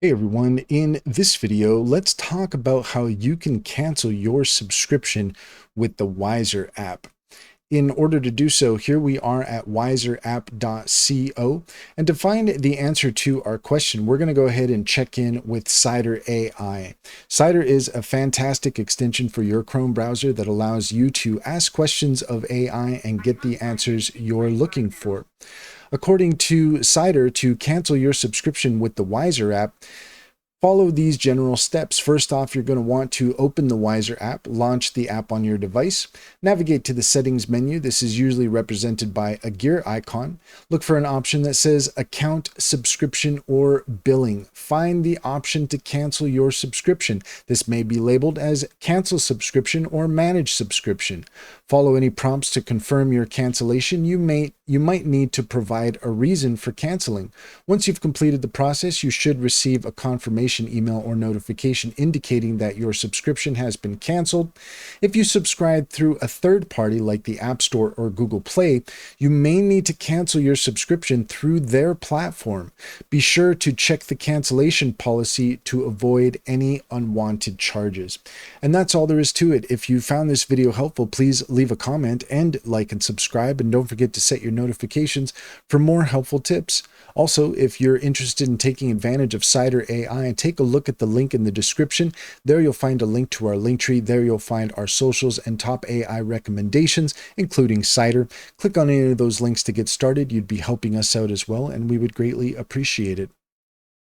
Hey everyone, in this video, let's talk about how you can cancel your subscription with the Wiser app. In order to do so, here we are at wiserapp.co. And to find the answer to our question, we're going to go ahead and check in with Cider AI. Cider is a fantastic extension for your Chrome browser that allows you to ask questions of AI and get the answers you're looking for. According to Cider, to cancel your subscription with the Wiser app, follow these general steps. First off, you're going to want to open the Wiser app, launch the app on your device, navigate to the settings menu. This is usually represented by a gear icon. Look for an option that says account, subscription, or billing. Find the option to cancel your subscription. This may be labeled as cancel subscription or manage subscription. Follow any prompts to confirm your cancellation. You might need to provide a reason for canceling. Once you've completed the process, you should receive a confirmation email or notification indicating that your subscription has been canceled. If you subscribe through a third party like the App Store or Google Play, you may need to cancel your subscription through their platform. Be sure to check the cancellation policy to avoid any unwanted charges. And that's all there is to it. If you found this video helpful, please leave a comment and like and subscribe, and don't forget to set your notifications for more helpful tips. Also, if you're interested in taking advantage of Cider AI, take a look at the link in the description. There you'll find a link to our link tree. There you'll find our socials and top AI recommendations, including Cider. Click on any of those links to get started. You'd be helping us out as well, and we would greatly appreciate it.